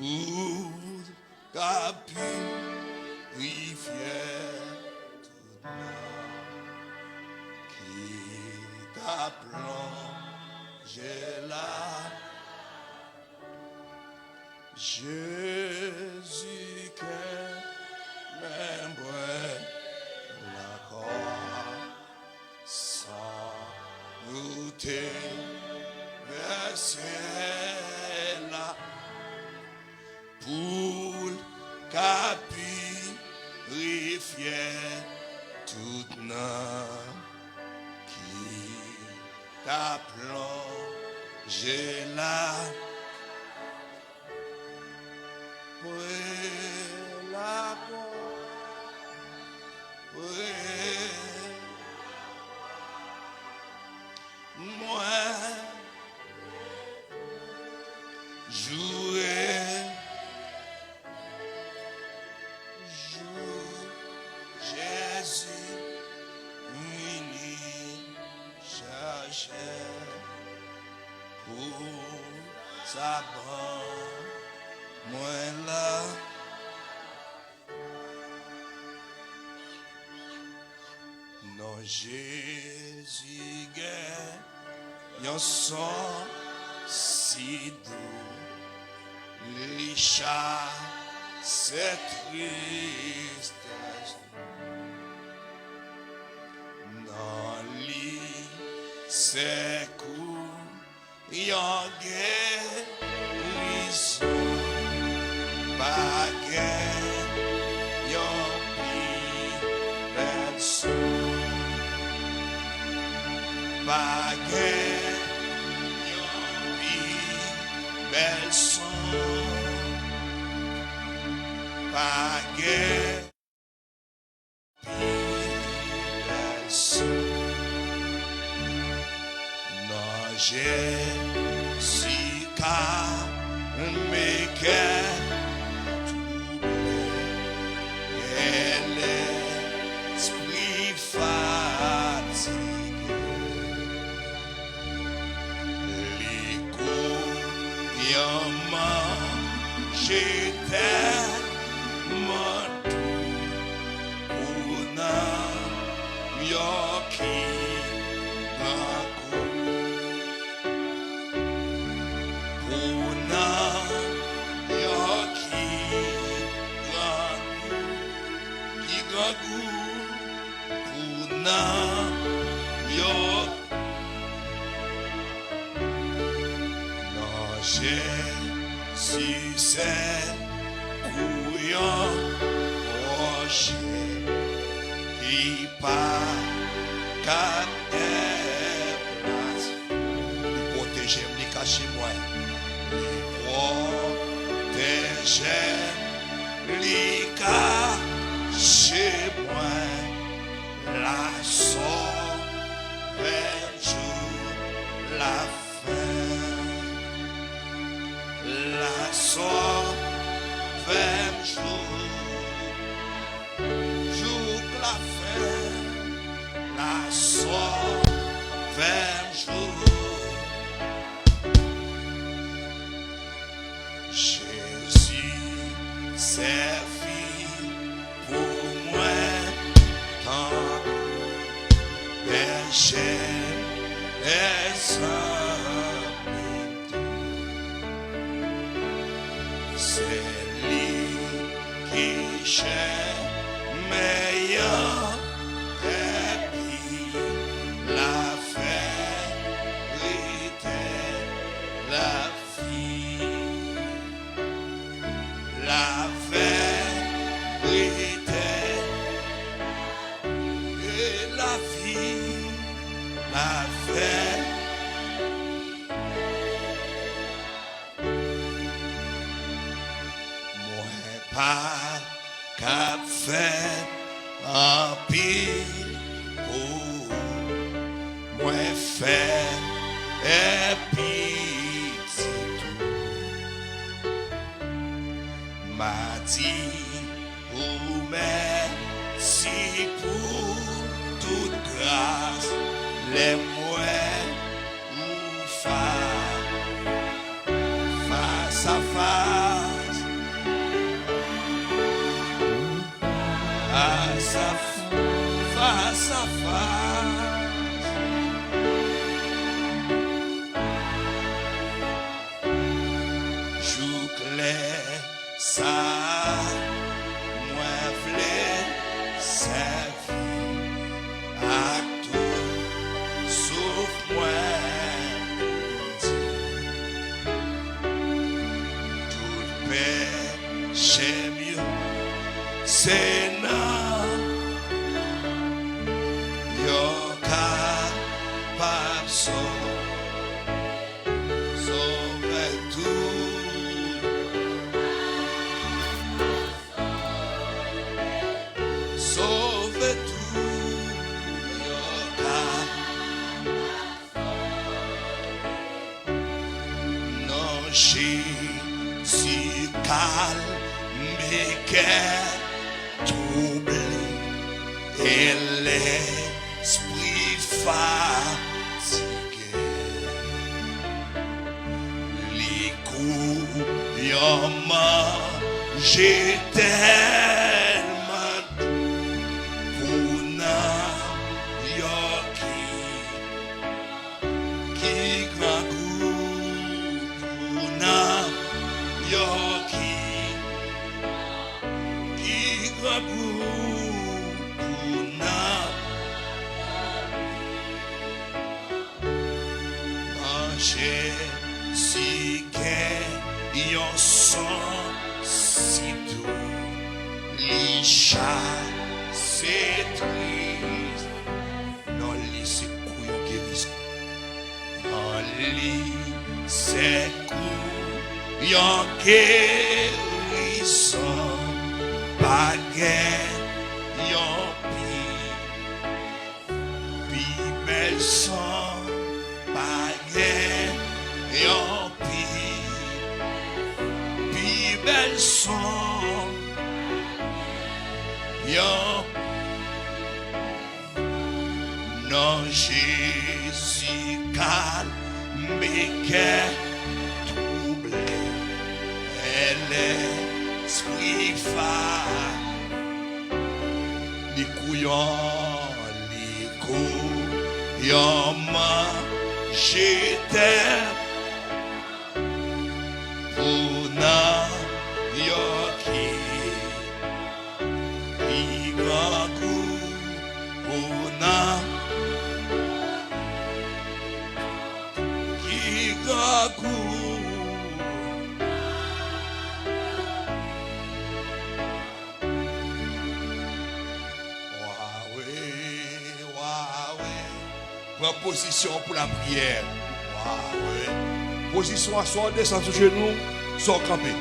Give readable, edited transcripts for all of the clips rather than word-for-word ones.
pour qu'a purifié tout l'âme qui t'a plongé là. Jésus que même la croix sans douter verser là pour qu'a purifié toute l'âme qui t'a plongé là. La moi jouer Jésus uni chercher pour sa bande moi là. Non, Jésus gagne, yon son si doux, licha cette tristesse. Non, li c'est cool, yon guérison, baguette, yon personne. Baguette, yon belle son. Baguette, belle son. Non, Jésus car mais qu'elle l'esprit fatigué. J'étais mort pour nanm qui pour nanm qui pour nanm non Jésus c'est couillon rocher qui pas qu'à déplacer. Il protège, il cache moi. Il protège, il cache moi. La sauve jour la fin. La sauve jour la fin. La sauve jour. Jésus servi pour moi tant berger et c'est lui qui cherche meilleur répit, la vérité, la vie, la vérité et la vie, la vérité. Pas qu'à faire un pile pour moi faire et puis tout m'a dit ou merci pour toute grâce les moyens ou face à face. face à face. Joue clair, ça, moi v'lais servir à tout, sauf moi. Tout péché mieux, c'est non. Yo capable sauver tout, sauver tout. Yo capable, non Jésus calme mes cœurs troublés et l'esprit fatigué. Les coups y'en mangé tellement pour n'en y'a qui grand goût pour n'en y'a qui grand goût pour n'en Jésus qui yon son si doux, li chat c'est triste, non li c'est couillon guérison, non li c'est couillon guérison, baguette yon pi bel son. Yon pi bel son, yon non Jésus calme mes cœurs troublés, et l'esprit les couillons j'étais pour n'a qui grand goût pour n'a qui grand goût. Prends position pour la prière. Position à soi, descend sur genoux, sort camper.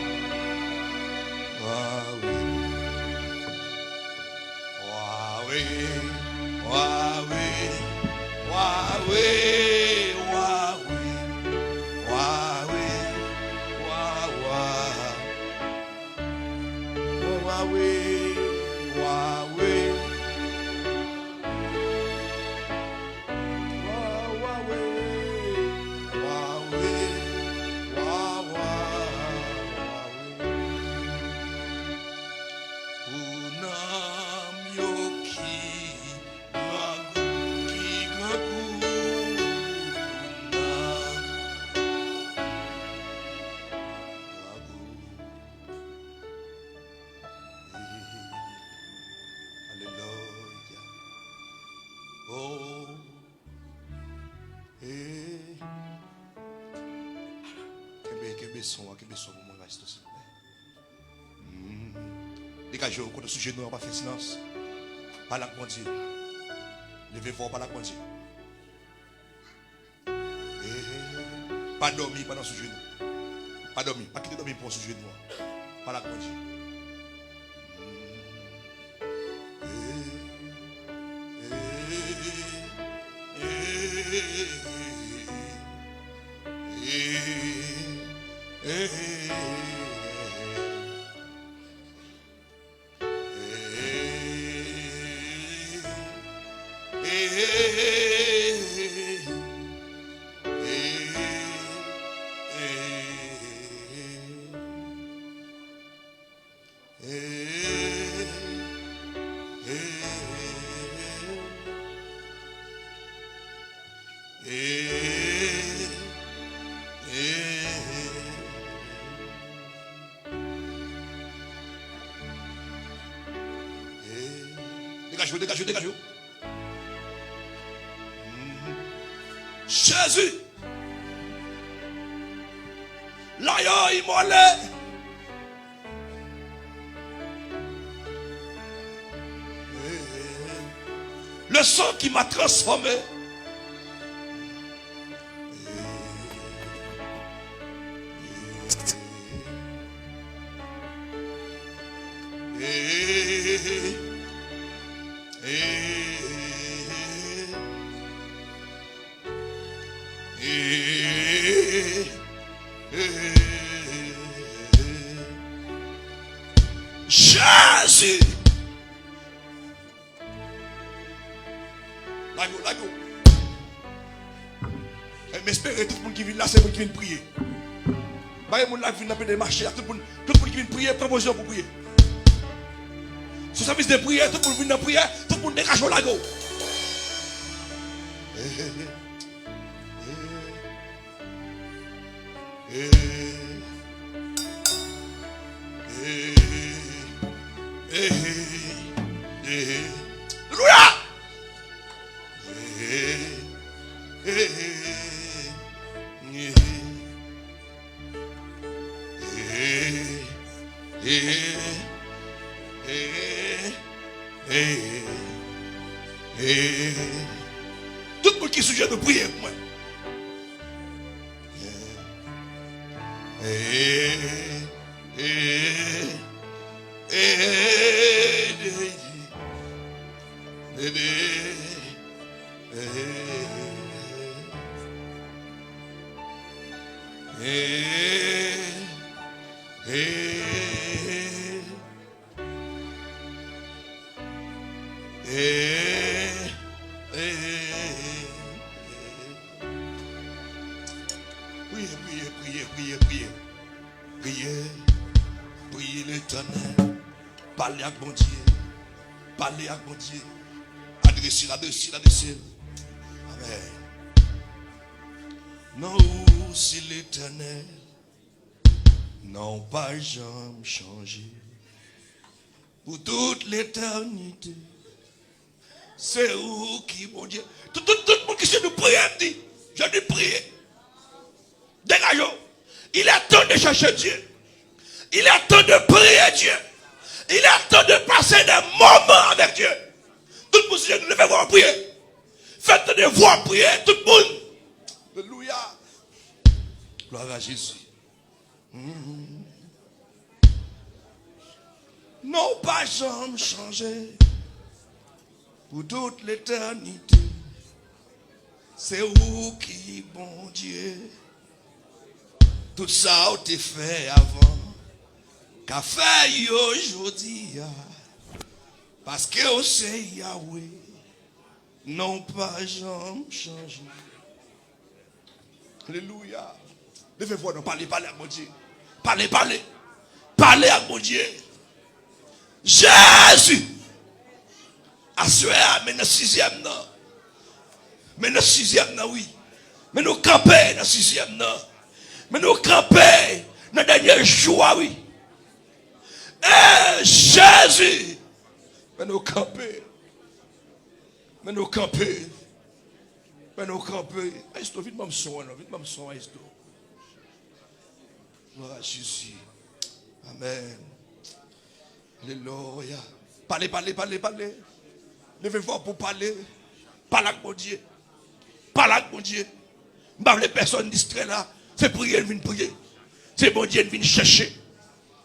Kenbe son pour mon reste, s'il vous plaît. Dégagez au côté de sujet, nous n'avons pas fait silence. Pas la conduire. Levez fort, pas la conduire. Pas dormir pendant ce genou. Pas dormir, pas quitter dormir pour ce genou. Pas la conduire. Dégagez. Jésus. L'agneau immolé. Le sang qui m'a transformé. Jésus. Là, mais espérez tout le monde qui vient là, c'est moi qui viens prier. Bah, mon là qui vient de marcher, tout le monde qui vient prier, proposition pour prier. Sous service de prière, tout le monde vient de prière, tout le monde dégage au lago. Alléluia. Tout le monde qui est sujet de prier pour moi. Priez l'Éternel. Parlez avec mon Dieu. Parlez avec mon Dieu. Adressez. Amen. Non, c'est l'Éternel. Non, pas jamais changé. Pour toute l'éternité. C'est où qui, mon Dieu. Tout le monde qui se nous prie, dit. Je dis prier. Dégageons. Il est temps de chercher Dieu. Il est temps de prier Dieu. Il est temps de passer des moments avec Dieu. Tout le monde, si nous devons voir prier. Faites de voir prier, tout le monde. Alléluia. Gloire à Jésus. Non, pas jamais changé. Pour toute l'éternité. C'est où qui, bon Dieu. Tout ça a été fait avant. Qu'a fait aujourd'hui. Parce que on sait Yahweh. Non pas jamais changé. Alléluia. Levez voir, non, parlez à mon Dieu. Parlez à mon Dieu. Jésus. Assuré, mais dans le sixième non. Mais dans le sixième non, oui. Mais nous camper dans le sixième non. Mais nous camper dans le dernier jour, oui. Eh, Jésus. Mais nous camper. Est-ce que vite m'en son, est-ce que. Gloire à Jésus. Amen. Alléluia. Parlez. Levez voir pour parler. Parlez avec mon Dieu. Pas les personnes distraites là. C'est prier, elle vient prier. C'est bon Dieu, elle vient chercher.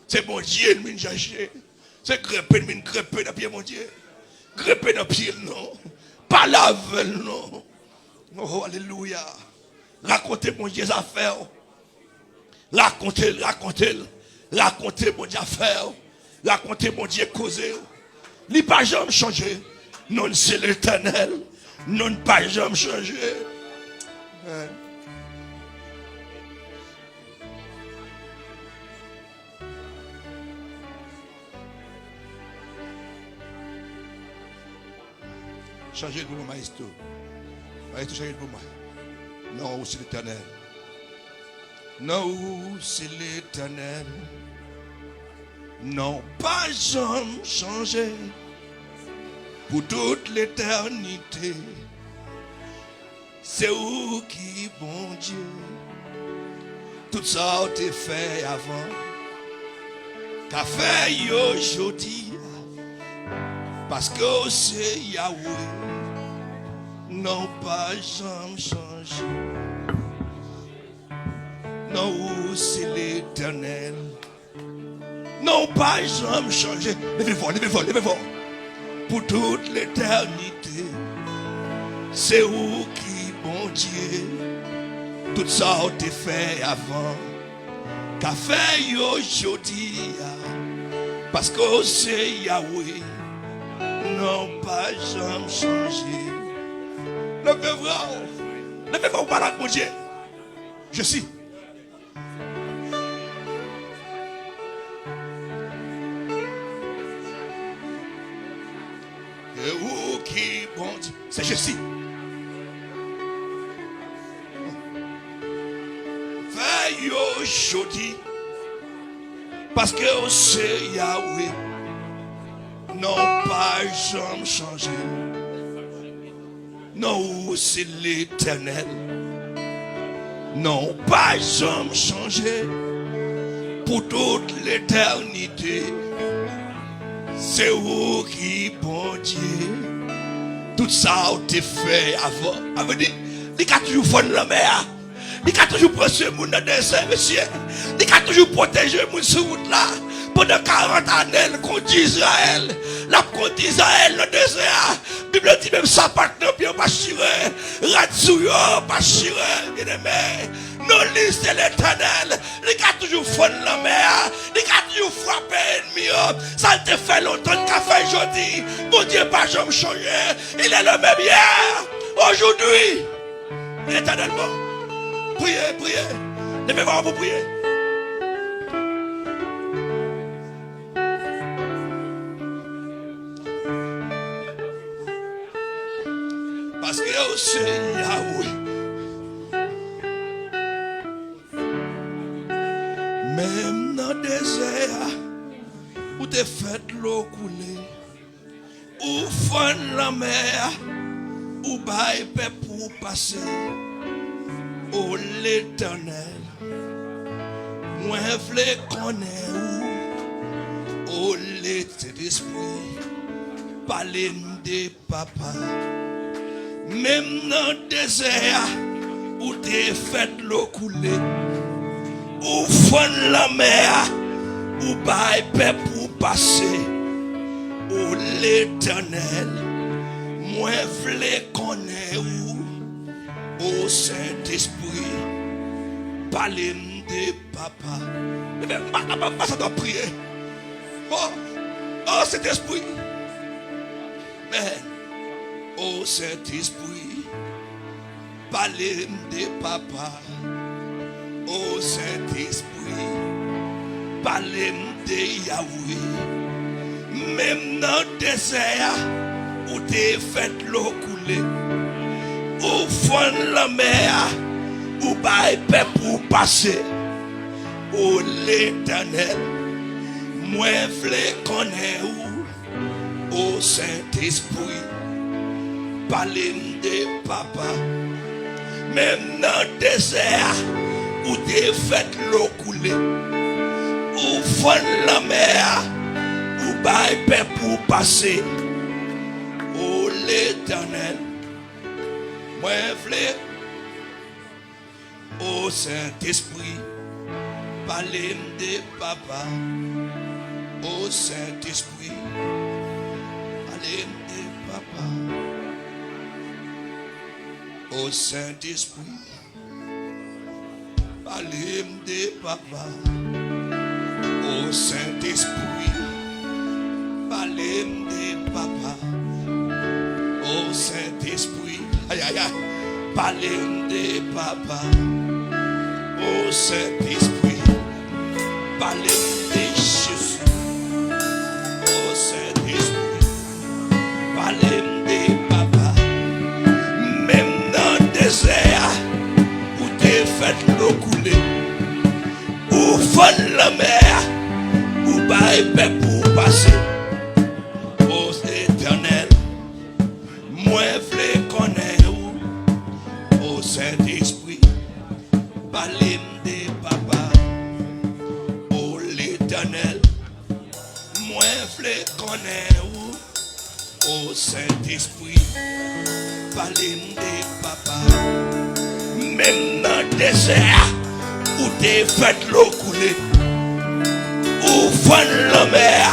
C'est bon Dieu, elle vient chercher. C'est crêper, elle vient crêper dans pied, mon Dieu. Crêper dans pied, non. Pas la veille, non. Oh, alléluia. Racontez mon Dieu affaires. Racontez mon Dieu affaires. Racontez mon Dieu causer. Il n'a pas jamais changé. Non, c'est l'Éternel. Non, pas jamais changé. Amen. Changez pour moi, maestro. Maestro, changez pour moi. Non, c'est l'Éternel. Non, c'est l'Éternel. Non, pas jamais changé. pour toute l'éternité. C'est où qui, bon Dieu, tout ça t'est fait avant, qu'a fait aujourd'hui, parce que c'est Yahweh, non pas jamais changé. Non, c'est l'Éternel, non pas jamais changé. Levez-vous, levez-vous, levez-vous. Pour toute l'éternité, c'est où qui, bon Dieu, tout ça a été fait avant, qu'a fait aujourd'hui, parce que c'est Yahweh, non pas jamais changé. Levez-vous, levez-vous, malade, mon Dieu. Je suis. Et où qui, bon Dieu, c'est je suis. Veille aujourd'hui, parce que c'est Yahweh, non pas jamais changé. Non, c'est l'Éternel, non pas jamais changé. Pour toute l'éternité, c'est où qui, bon Dieu, tout ça a été fait avant. Avait dit, il a toujours fait la mer. Il a toujours pris ce monde dans le désert, monsieur. Il a toujours protégé le monde sur route là. Pendant 40 années, le compte d'Israël. La compte d'Israël dans le désert. La Bible dit même ça pas de pied, pas chiré. Ratsouyo, pas chiré. Bien aimé. Non, lui, c'est l'Éternel. Il a toujours fait la mer. Il a toujours frappé l'ennemi. Ça te fait longtemps qu'il a fait aujourd'hui. Mon Dieu, pas jamais changé. Il est le même hier. Aujourd'hui. Éternellement. Priez, priez. Levez-vous pour prier. Parce que c'est Yahweh. Même dans le désert, où t'es fait l'eau couler, où fond la mer, où baille pour passer. Oh l'Éternel, moi v'lais connaître où, oh l'Esprit, parlez de papa. Même dans le désert, où t'es fait l'eau couler, où fond la mer, où baille pour passer. Oh l'Éternel, moi v'lais connaître où, oh Saint-Esprit, parlez de papa. Mais ça doit prier. Oh Saint-Esprit. Mais, oh Saint-Esprit, parlez de papa. Oh Saint-Esprit, parlez de Yahweh. Même dans le désert, où t'es fait l'eau couler, au fond de la mer, où baille pour passer. Oh l'Éternel, moi v'lais connaître où, oh Saint-Esprit, parlez de papa. Même dans le désert, où t'es fait l'eau couler, au fond de la mer, où baille pour passer. Oh l'Éternel, moi v'lais, oh Saint-Esprit, parlez de papa. Oh Saint-Esprit, parlez de papa. Oh Saint-Esprit, parlez de papa. Oh Saint-Esprit, parlez de papa. Oh Saint-Esprit, aïe aïe aïe, parlez de papa. Oh Saint-Esprit, parlez de Jésus. Oh Saint-Esprit, parlez de papa. Même dans le désert, où t'es fait l'eau couler, où fond la mer, où baille pour passer. Oh Éternel, connaît où, au Saint-Esprit, parler de papa. Même dans le désert, où t'es fait l'eau couler, où fond la mer,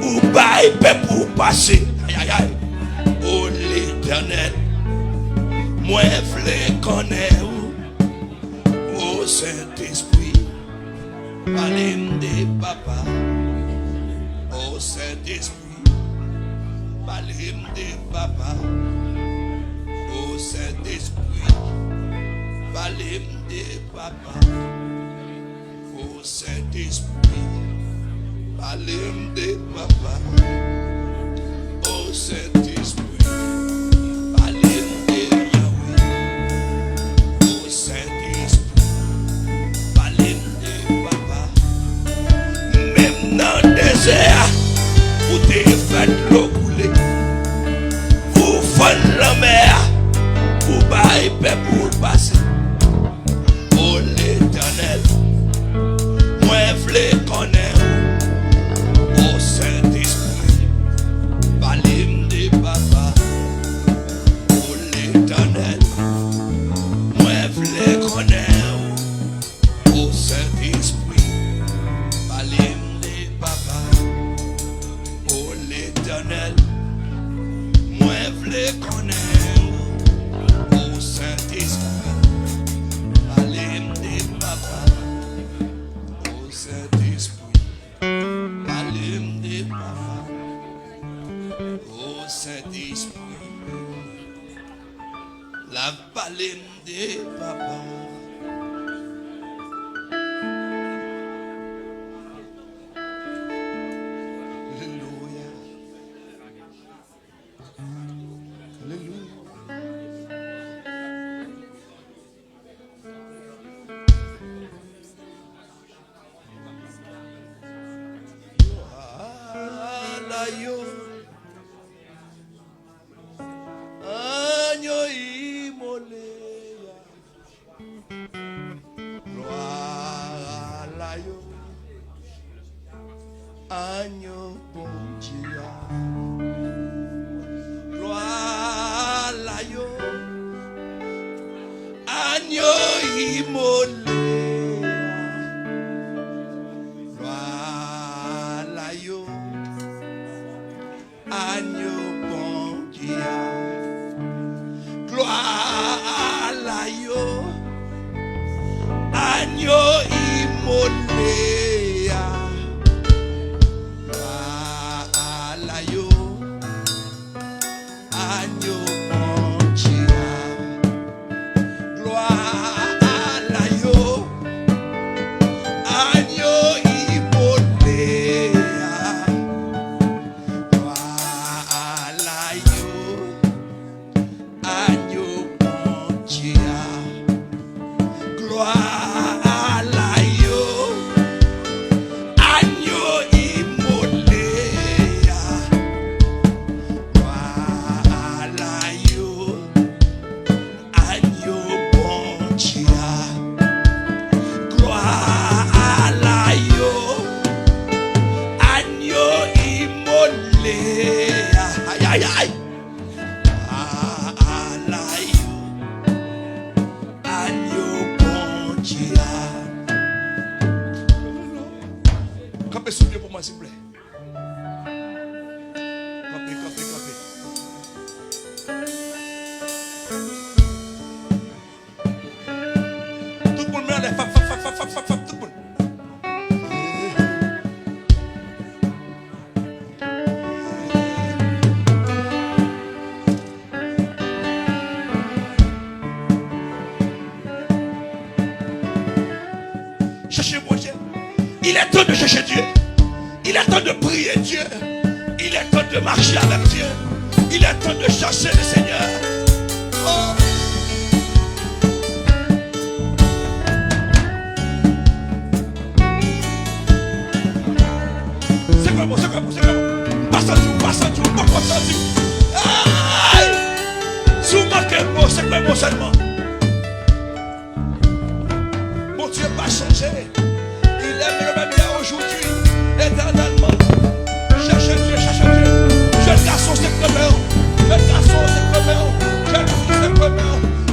où baille pour passer. Aïe aïe aïe. Oh l'Éternel, moi v'le connaît où, au Saint-Esprit, parler de papa. Au Saint-Esprit, parler de papa. Au Saint-Esprit, parler de papa. Au Saint-Esprit, parler de papa. Au Saint-Esprit, parler de Yahweh. Au Saint-Esprit, parler de papa. Même dans le désert, où t'es fait l'eau couler, où fond la mer, où baille pour passer. Oh l'Éternel, moi v'le connaît au Saint-Esprit, parler de papa. Oh l'Éternel, moi v'le connaît au Saint-Esprit, parler de papa. Oh l'Éternel, moi v'le connaît au Saint-Esprit, parler de papa. Au Saint-Esprit, parler de papa. Au Saint-Esprit, la parler de papa. Alléluia. Alléluia. Alayo, anyo imoleya, gloire alayo, anyo bonjia, gloire alayo, anyo imoleya. Agneau bon dia, gloire à l'agneau, agneau immolé, gloire à l'agneau, agneau bon dia, gloire à l'agneau, agneau immolé. Campez sous pied pour moi, s'il vous plaît. Campez, campez, campez. Tout le monde met en l'air. Fap, tout le monde. Cherchez-moi, Dieu. Il est temps de chercher Dieu. Il est temps de prier Dieu. Il est temps de marcher avec Dieu. Il est temps de chercher le Seigneur. Oh. C'est quoi bon, c'est quoi bon, c'est quoi bon. Passe à tout, passe à tout. Aïe. Souvent que bon, c'est quoi bon seulement. Mon Dieu va changer. Il aime le même bien aujourd'hui, éternellement. Cherchez Dieu.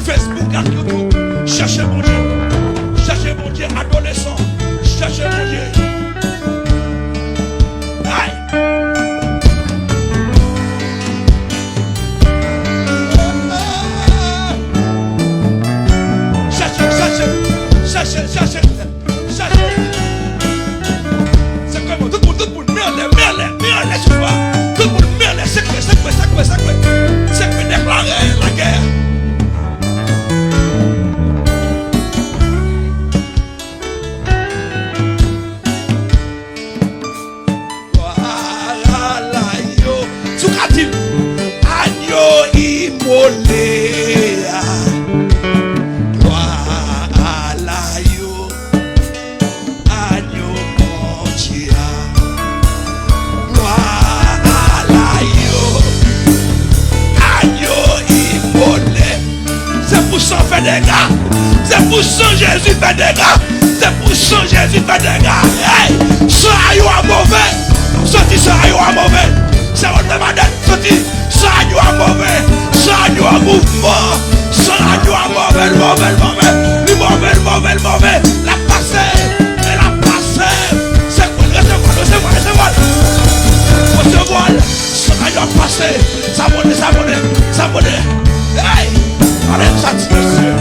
Facebook, YouTube. Cherchez mon Dieu. Cherchez mon Dieu, adolescent. Cherchez mon Dieu. Aïe. Cherchez. C'est comme tout le monde, merle, tu vois. Tout le monde, merle, c'est quoi, déclarer la guerre. Voilà, yo. Soukati, agneau immolé. C'est pour ça Jésus fait des gars. C'est pour ça Jésus fait des gars. Hey, ça a mauvais. Sorti ça a mauvais. C'est votre madame. Sorti ça a mauvais. Ça a mouvement. Ça a mauvais. La passée. Elle a passé. C'est quoi? Recevoir. Ça a passé. Ça monnaie. Hey, allez, satisfaction.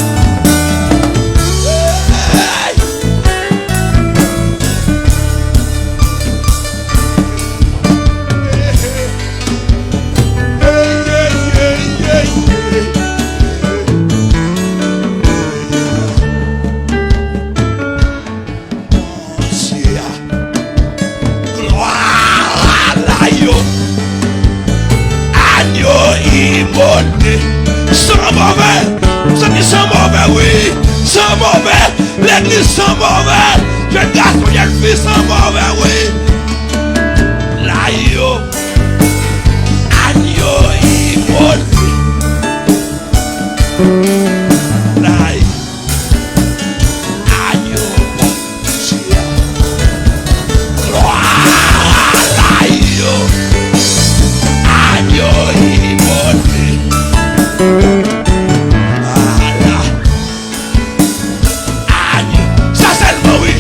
Sans mauvais, sans mauvais, oui, sans mauvais, l'église sans mauvais, jeune garçon, jeune fille sans mauvais, oui. L'agneau, agneau immolé, l'agneau, gloire à l'agneau, agneau immolé. Ça c'est le mot, oui.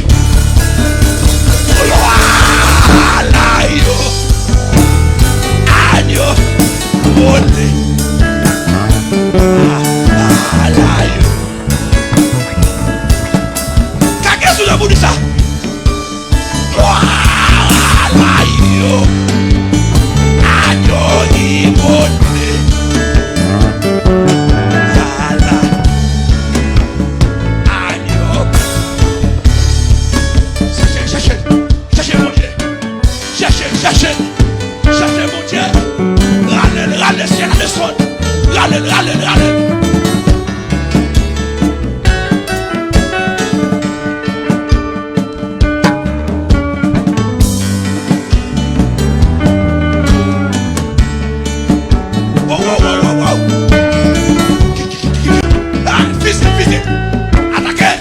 Agneau, volé. Qu'est-ce que vous dites ça? Agneau, immolé. Cherchez mon Dieu. Râle, ciel à descendre. Râle. Wow. Ah, physique. Attaquez.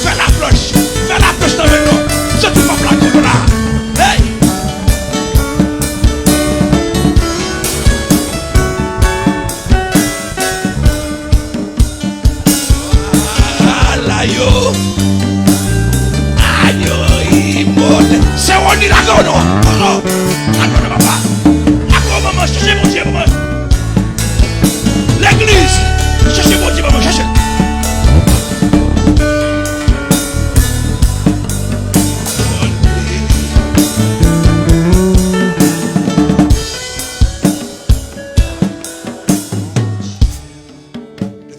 Fais la cloche dans le nom. Je te vois plaquer là. Hey! Agneau immolé. C'est on dit la gono. Attends, papa. Attends, maman, cherchez mon Dieu, maman. L'église. Cherchez mon Dieu, maman, cherchez.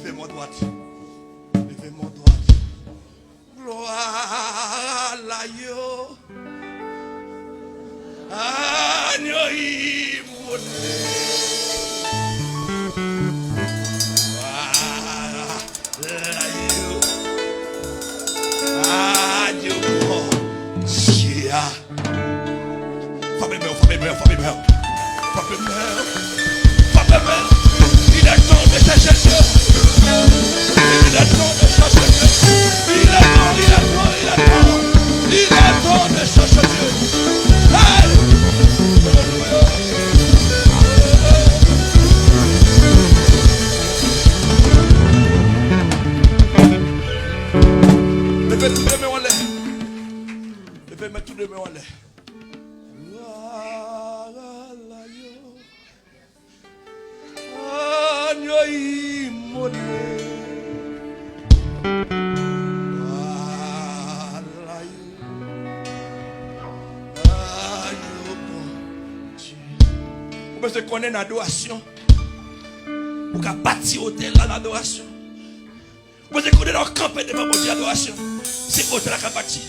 Levez-moi droite. Gloire à l'agneau. Agneau immolé. L'agneau. Agneau. Chia. Femme mère. Il est temps de chercher Dieu. Il est temps de chercher Dieu. Il est temps de chercher Dieu. Hey! Levez tous les mains en l'air. Levez tous les mains en l'air. Vous pouvez connaître l'adoration. Vous pouvez bâtir hôtel dans l'adoration. Vous pouvez connaître leur campé devant mon Dieu l'adoration. C'est hôtel à bâtir.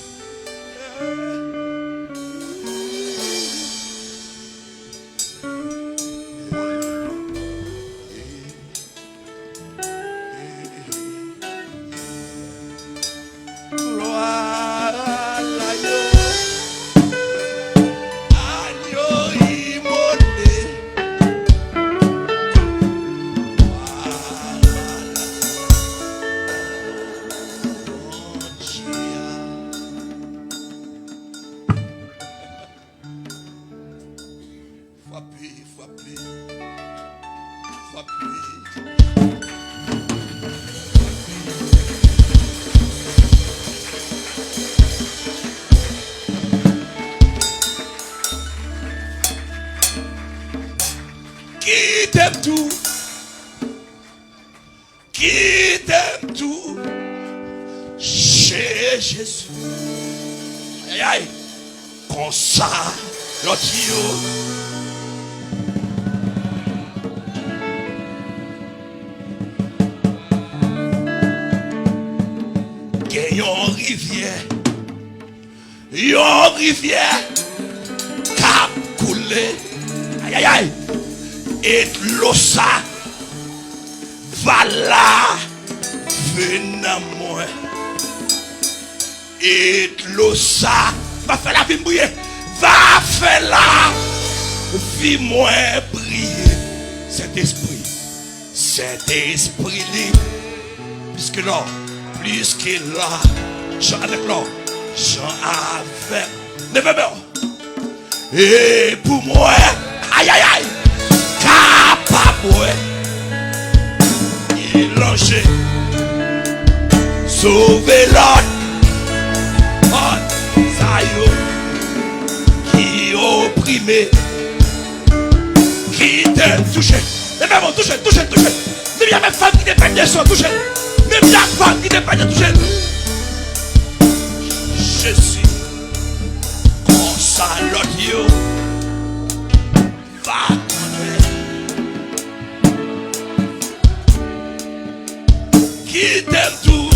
Qui t'aime tout, qui t'aime tout, chez Jésus. Aïe aïe, comme ça, l'autre yon rivière, cap coulé, aïe aïe aïe. Et l'eau ça va là venant moi. Et l'eau ça va faire la vie briller. Va faire la vie moins briller. Cet esprit libre. Puisque là, plus que là, Jean avec l'or, Jean avec. Levez-moi. Et pour moi, aïe aïe aïe. Capable, il longe, sauver l'autre, ça y qui opprimé, qui t'aime touché, et même touché, même y'a mes femmes qui dépendent de son touché, même y'a mes femmes qui dépendent de toucher. Je suis comme ça l'autre, va. Qui t'aime tout,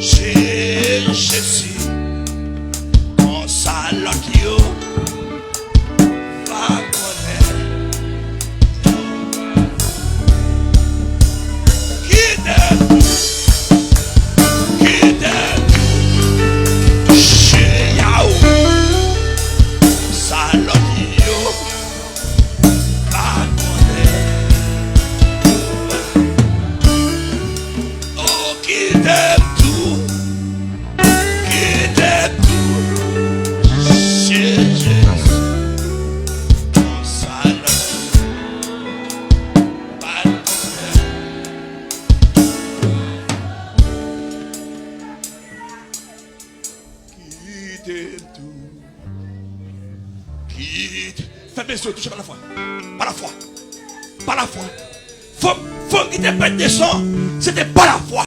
chez Jésus, en salokio, va connaître. Qui t'aime tout, chez Yahoo, salokio, va connaître. Qui t'aime tout, chez Jésus, ton salut, pas de qui t'aime tout, fais bien sûr, touchez par la foi, Faut qu'il te pète des sangs, c'était pas la foi.